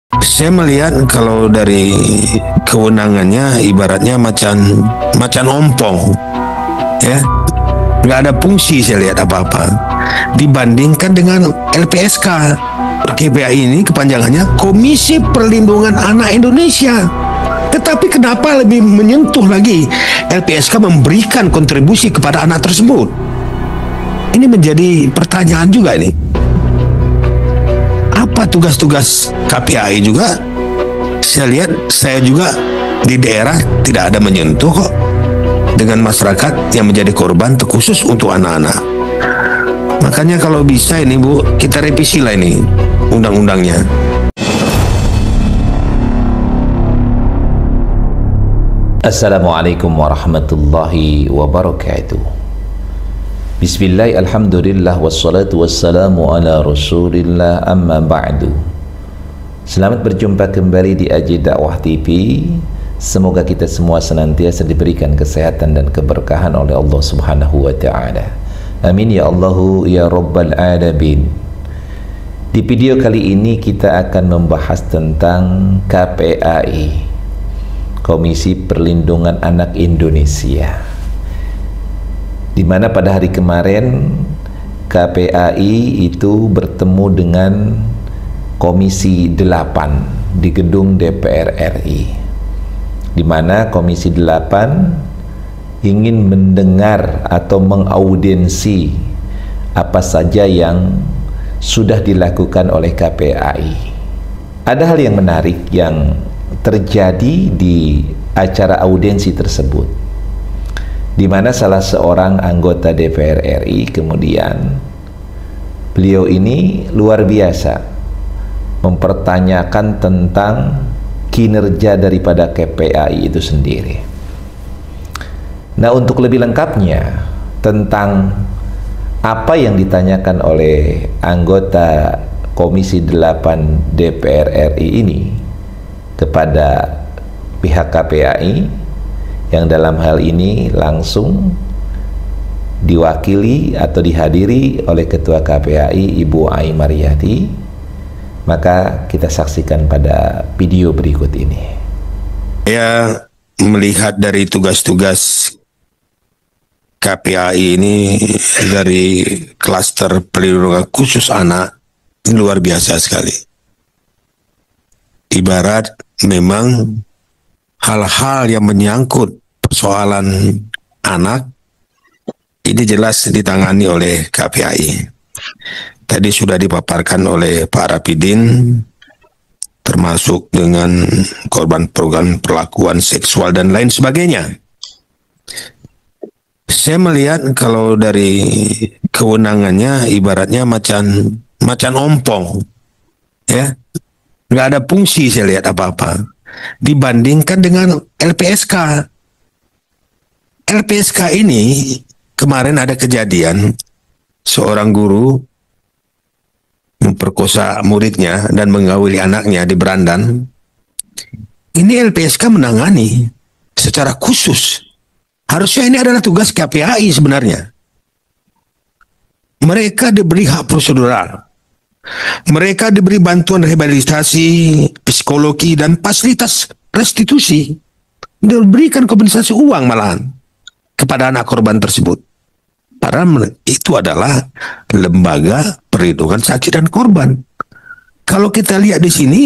Saya melihat kalau dari kewenangannya ibaratnya macan ompong, ya, nggak ada fungsi saya lihat apa-apa dibandingkan dengan LPSK. KPAI ini kepanjangannya Komisi Perlindungan Anak Indonesia. Tetapi kenapa lebih menyentuh lagi LPSK memberikan kontribusi kepada anak tersebut? Ini menjadi pertanyaan juga ini. Apa tugas-tugas KPAI juga? Saya lihat saya juga di daerah tidak ada menyentuh kok dengan masyarakat yang menjadi korban terkhusus untuk anak-anak. Makanya kalau bisa ini Bu, kita revisi lah ini undang-undangnya. Assalamualaikum warahmatullahi wabarakatuh. Bismillah, alhamdulillah, wassalatu wassalamu ala rasulillah, amma ba'du. Selamat berjumpa kembali di Aji Dakwah TV. Semoga kita semua senantiasa diberikan kesehatan dan keberkahan oleh Allah Subhanahu wa ta'ala. Amin ya Allahu ya Rabbal Alamin. Di video kali ini kita akan membahas tentang KPAI, Komisi Perlindungan Anak Indonesia, di mana pada hari kemarin KPAI itu bertemu dengan Komisi 8 di gedung DPR RI, di mana Komisi 8 ingin mendengar atau mengaudiensi apa saja yang sudah dilakukan oleh KPAI. Ada hal yang menarik yang terjadi di acara audiensi tersebut, di mana salah seorang anggota DPR RI kemudian beliau ini luar biasa mempertanyakan tentang kinerja daripada KPAI itu sendiri. Nah, untuk lebih lengkapnya tentang apa yang ditanyakan oleh anggota Komisi 8 DPR RI ini kepada pihak KPAI, yang dalam hal ini langsung diwakili atau dihadiri oleh Ketua KPAI Ibu Ai Mariyati, maka kita saksikan pada video berikut ini. Ya, melihat dari tugas-tugas KPAI ini dari klaster perlindungan khusus anak, ini luar biasa sekali. Ibarat memang hal-hal yang menyangkut persoalan anak ini jelas ditangani oleh KPAI. Tadi sudah dipaparkan oleh Pak Rapidin, termasuk dengan korban program perlakuan seksual dan lain sebagainya. Saya melihat kalau dari kewenangannya ibaratnya macan ompong, ya, nggak ada fungsi saya lihat apa-apa dibandingkan dengan LPSK. LPSK ini kemarin ada kejadian seorang guru memperkosa muridnya dan mengawili anaknya di Berandan. Ini LPSK menangani secara khusus. Harusnya ini adalah tugas KPAI sebenarnya. Mereka diberi hak prosedural, mereka diberi bantuan rehabilitasi, psikologi, dan fasilitas restitusi, diberikan kompensasi uang malahan kepada anak korban tersebut. Padahal itu adalah lembaga perlindungan saksi dan korban. Kalau kita lihat di sini,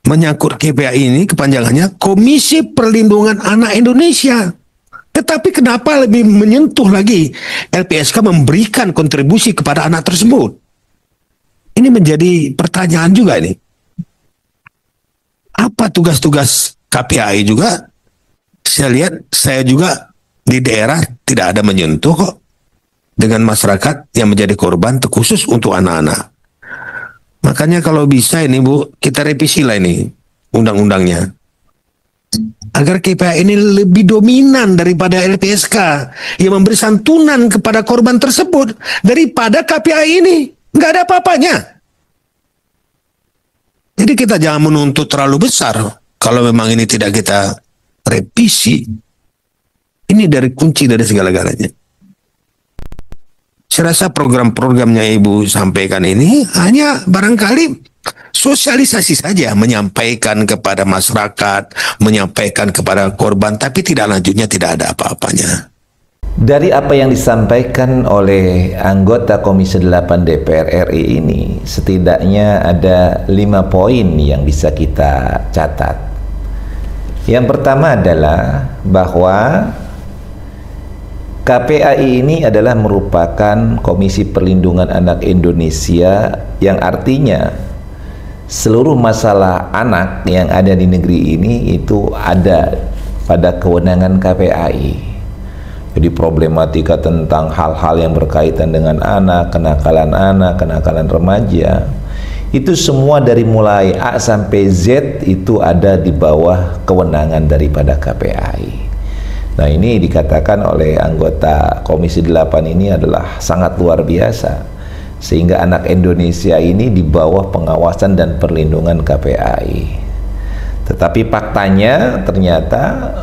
menyangkut KPAI ini kepanjangannya Komisi Perlindungan Anak Indonesia. Tetapi kenapa lebih menyentuh lagi LPSK memberikan kontribusi kepada anak tersebut? Ini menjadi pertanyaan juga ini. Apa tugas-tugas KPAI juga? Saya lihat saya juga di daerah tidak ada menyentuh kok dengan masyarakat yang menjadi korban terkhusus untuk anak-anak. Makanya kalau bisa ini Bu, kita revisi lah ini undang-undangnya, agar KPAI ini lebih dominan daripada LPSK yang memberi santunan kepada korban tersebut daripada KPAI ini. Nggak ada apa-apanya. Jadi kita jangan menuntut terlalu besar kalau memang ini tidak kita revisi. Ini dari kunci dari segala-galanya. Saya rasa program-programnya Ibu sampaikan ini hanya barangkali Sosialisasi saja, menyampaikan kepada masyarakat, menyampaikan kepada korban, tapi tidak lanjutnya, tidak ada apa-apanya. Dari apa yang disampaikan oleh anggota Komisi 8 DPR RI ini, setidaknya ada 5 poin yang bisa kita catat. Yang pertama adalah bahwa KPAI ini adalah merupakan Komisi Perlindungan Anak Indonesia, yang artinya seluruh masalah anak yang ada di negeri ini itu ada pada kewenangan KPAI. Jadi problematika tentang hal-hal yang berkaitan dengan anak, kenakalan remaja, itu semua dari mulai A sampai Z itu ada di bawah kewenangan daripada KPAI. Nah, ini dikatakan oleh anggota Komisi 8 ini adalah sangat luar biasa, sehingga anak Indonesia ini di bawah pengawasan dan perlindungan KPAI. Tetapi faktanya ternyata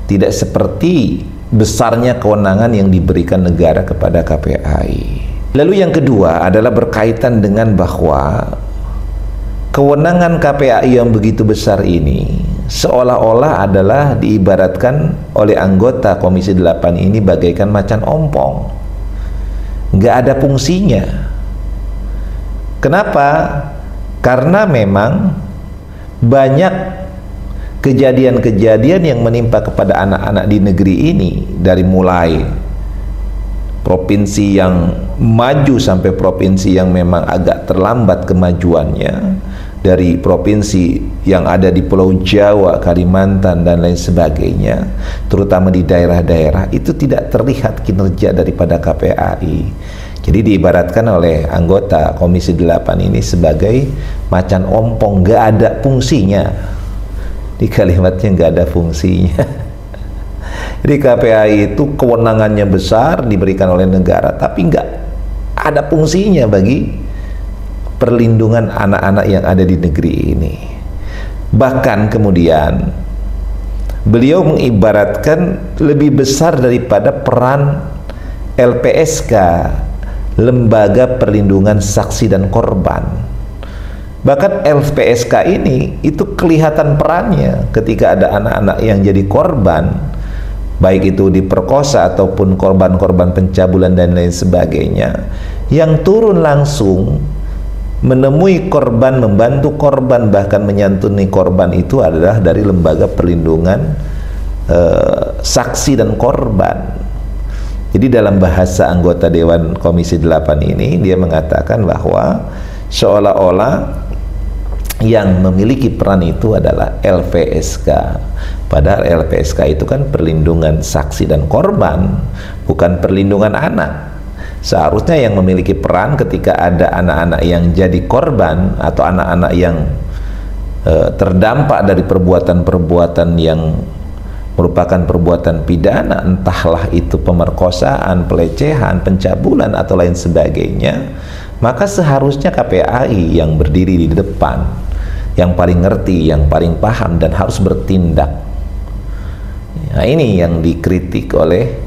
tidak seperti besarnya kewenangan yang diberikan negara kepada KPAI. Lalu yang kedua adalah berkaitan dengan bahwa kewenangan KPAI yang begitu besar ini seolah-olah adalah diibaratkan oleh anggota Komisi 8 ini bagaikan macan ompong, nggak ada fungsinya. Kenapa? Karena memang banyak kejadian-kejadian yang menimpa kepada anak-anak di negeri ini, dari mulai provinsi yang maju sampai provinsi yang memang agak terlambat kemajuannya, dari provinsi yang ada di Pulau Jawa, Kalimantan dan lain sebagainya, terutama di daerah-daerah itu tidak terlihat kinerja daripada KPAI. Jadi diibaratkan oleh anggota Komisi 8 ini sebagai macan ompong, nggak ada fungsinya. Di kalimatnya nggak ada fungsinya. Jadi KPAI itu kewenangannya besar, diberikan oleh negara, tapi nggak ada fungsinya bagi perlindungan anak-anak yang ada di negeri ini. Bahkan kemudian beliau mengibaratkan lebih besar daripada peran LPSK, Lembaga Perlindungan Saksi dan Korban. Bahkan LPSK ini itu kelihatan perannya ketika ada anak-anak yang jadi korban, baik itu diperkosa ataupun korban-korban pencabulan dan lain sebagainya, yang turun langsung menemui korban, membantu korban, bahkan menyantuni korban itu adalah dari Lembaga Perlindungan Saksi dan Korban. Jadi dalam bahasa anggota Dewan Komisi 8 ini, dia mengatakan bahwa seolah-olah yang memiliki peran itu adalah LPSK. Padahal LPSK itu kan perlindungan saksi dan korban, bukan perlindungan anak. Seharusnya yang memiliki peran ketika ada anak-anak yang jadi korban atau anak-anak yang terdampak dari perbuatan-perbuatan yang merupakan perbuatan pidana, entahlah itu pemerkosaan, pelecehan, pencabulan atau lain sebagainya, maka seharusnya KPAI yang berdiri di depan, yang paling ngerti, yang paling paham dan harus bertindak. Nah, ini yang dikritik oleh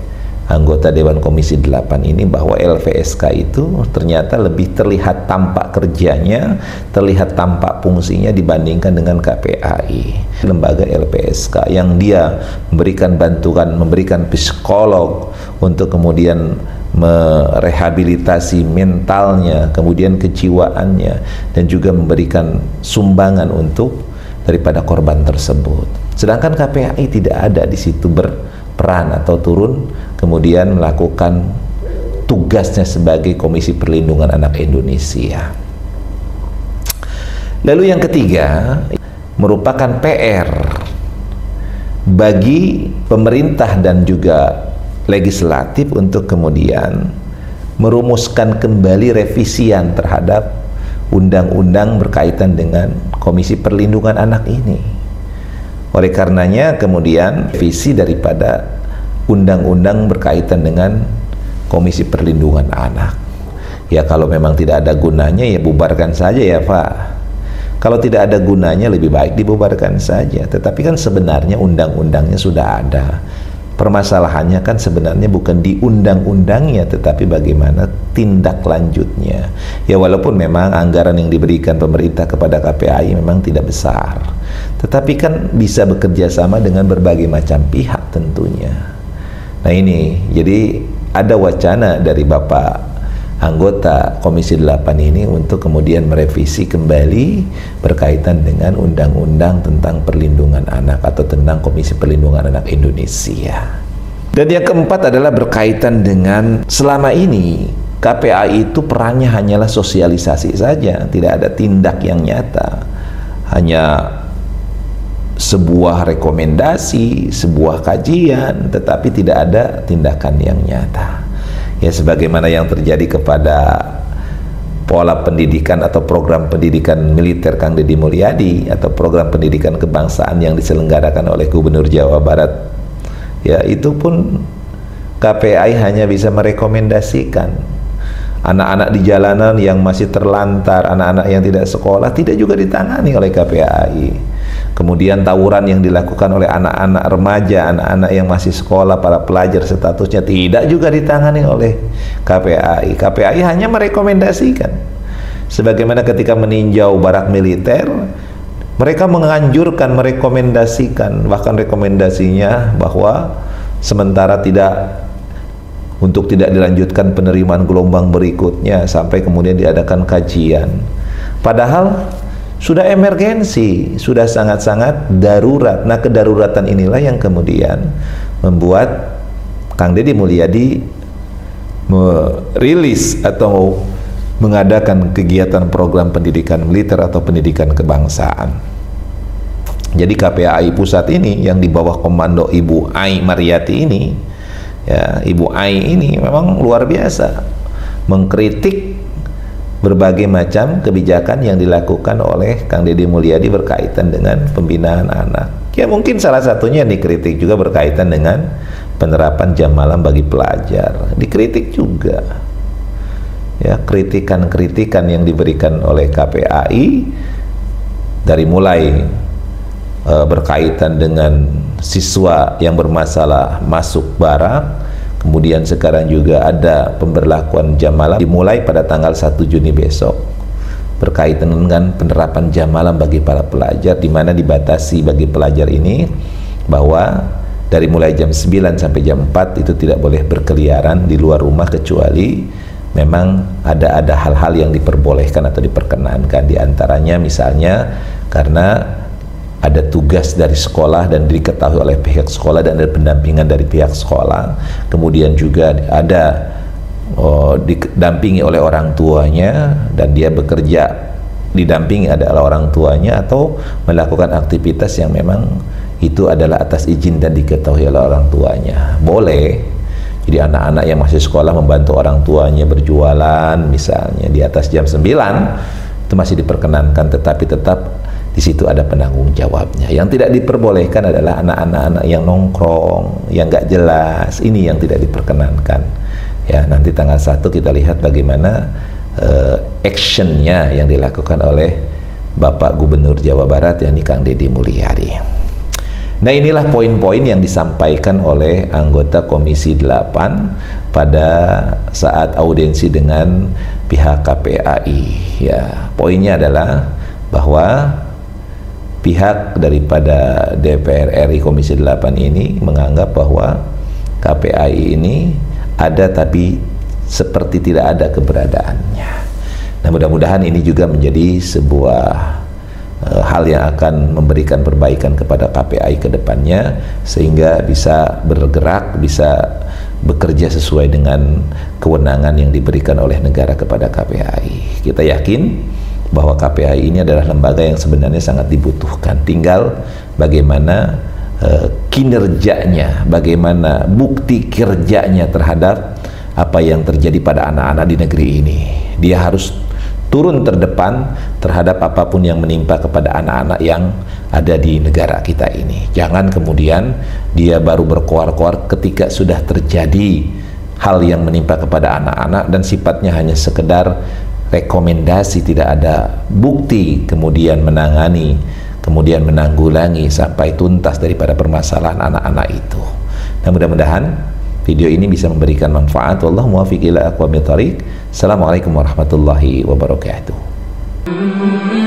anggota Dewan Komisi 8 ini, bahwa LPSK itu ternyata lebih terlihat tampak kerjanya, terlihat tampak fungsinya dibandingkan dengan KPAI. Lembaga LPSK yang dia memberikan bantuan, memberikan psikolog untuk kemudian merehabilitasi mentalnya, kemudian kejiwaannya, dan juga memberikan sumbangan untuk daripada korban tersebut. Sedangkan KPAI tidak ada di situ berperan atau turun kemudian melakukan tugasnya sebagai Komisi Perlindungan Anak Indonesia. Lalu yang ketiga, merupakan PR bagi pemerintah dan juga legislatif untuk kemudian merumuskan kembali revisian terhadap undang-undang berkaitan dengan Komisi Perlindungan Anak ini. Oleh karenanya kemudian revisi daripada undang-undang berkaitan dengan Komisi Perlindungan Anak. Ya kalau memang tidak ada gunanya ya bubarkan saja ya Pak. Kalau tidak ada gunanya lebih baik dibubarkan saja. Tetapi kan sebenarnya undang-undangnya sudah ada. Permasalahannya kan sebenarnya bukan di undang-undangnya, tetapi bagaimana tindak lanjutnya. Ya walaupun memang anggaran yang diberikan pemerintah kepada KPAI memang tidak besar, tetapi kan bisa bekerja sama dengan berbagai macam pihak tentunya. Nah ini, jadi ada wacana dari Bapak anggota Komisi 8 ini untuk kemudian merevisi kembali berkaitan dengan undang-undang tentang perlindungan anak atau tentang Komisi Perlindungan Anak Indonesia. Dan yang keempat adalah berkaitan dengan selama ini KPAI itu perannya hanyalah sosialisasi saja, tidak ada tindak yang nyata, hanya sebuah rekomendasi, sebuah kajian, tetapi tidak ada tindakan yang nyata. Ya sebagaimana yang terjadi kepada pola pendidikan atau program pendidikan militer Kang Deddy Mulyadi atau program pendidikan kebangsaan yang diselenggarakan oleh Gubernur Jawa Barat, ya itu pun KPAI hanya bisa merekomendasikan. Anak-anak di jalanan yang masih terlantar, anak-anak yang tidak sekolah tidak juga ditangani oleh KPAI. Kemudian tawuran yang dilakukan oleh anak-anak remaja, anak-anak yang masih sekolah, para pelajar statusnya tidak juga ditangani oleh KPAI. KPAI hanya merekomendasikan. Sebagaimana ketika meninjau barak militer, mereka menganjurkan, merekomendasikan, bahkan rekomendasinya bahwa sementara untuk tidak dilanjutkan penerimaan gelombang berikutnya sampai kemudian diadakan kajian. Padahal sudah emergensi, sudah sangat-sangat darurat. Nah, kedaruratan inilah yang kemudian membuat Kang Deddy Mulyadi merilis atau mengadakan kegiatan program pendidikan militer atau pendidikan kebangsaan. Jadi KPAI pusat ini yang di bawah komando Ibu Ai Mariyati ini, ya, Ibu Ai ini memang luar biasa mengkritik berbagai macam kebijakan yang dilakukan oleh Kang Deddy Mulyadi berkaitan dengan pembinaan anak. Ya mungkin salah satunya yang dikritik juga berkaitan dengan penerapan jam malam bagi pelajar. Dikritik juga. Ya, kritikan-kritikan yang diberikan oleh KPAI dari mulai berkaitan dengan siswa yang bermasalah masuk barak. Kemudian sekarang juga ada pemberlakuan jam malam dimulai pada tanggal 1 Juni besok berkaitan dengan penerapan jam malam bagi para pelajar, di mana dibatasi bagi pelajar ini bahwa dari mulai jam 9 sampai jam 4 itu tidak boleh berkeliaran di luar rumah kecuali memang ada hal-hal yang diperbolehkan atau diperkenankan, diantaranya misalnya karena ada tugas dari sekolah dan diketahui oleh pihak sekolah dan ada pendampingan dari pihak sekolah. Kemudian juga ada didampingi oleh orang tuanya dan dia bekerja didampingi adalah orang tuanya atau melakukan aktivitas yang memang itu adalah atas izin dan diketahui oleh orang tuanya. Boleh. Jadi anak-anak yang masih sekolah membantu orang tuanya berjualan misalnya di atas jam 9 itu masih diperkenankan, tetapi tetap di situ ada penanggung jawabnya. Yang tidak diperbolehkan adalah anak-anak yang nongkrong, yang nggak jelas. Ini yang tidak diperkenankan. Ya, nanti tanggal 1 kita lihat bagaimana actionnya yang dilakukan oleh Bapak Gubernur Jawa Barat yakni Kang Deddy Mulyadi. Nah, inilah poin-poin yang disampaikan oleh anggota Komisi 8 pada saat audiensi dengan pihak KPAI. Ya, poinnya adalah bahwa pihak daripada DPR RI Komisi 8 ini menganggap bahwa KPAI ini ada tapi seperti tidak ada keberadaannya. Nah, mudah-mudahan ini juga menjadi sebuah hal yang akan memberikan perbaikan kepada KPAI ke depannya sehingga bisa bergerak, bisa bekerja sesuai dengan kewenangan yang diberikan oleh negara kepada KPAI. Kita yakin bahwa KPAI ini adalah lembaga yang sebenarnya sangat dibutuhkan. Tinggal bagaimana kinerjanya, bagaimana bukti kerjanya terhadap apa yang terjadi pada anak-anak di negeri ini. Dia harus turun terdepan terhadap apapun yang menimpa kepada anak-anak yang ada di negara kita ini. Jangan kemudian dia baru berkoar-koar ketika sudah terjadi hal yang menimpa kepada anak-anak dan sifatnya hanya sekedar rekomendasi, tidak ada bukti, kemudian menangani, kemudian menanggulangi sampai tuntas daripada permasalahan anak-anak itu. Dan mudah-mudahan video ini bisa memberikan manfaat. Wallahu muwaffiq ila aqwamit thoriq. Assalamualaikum warahmatullahi wabarakatuh.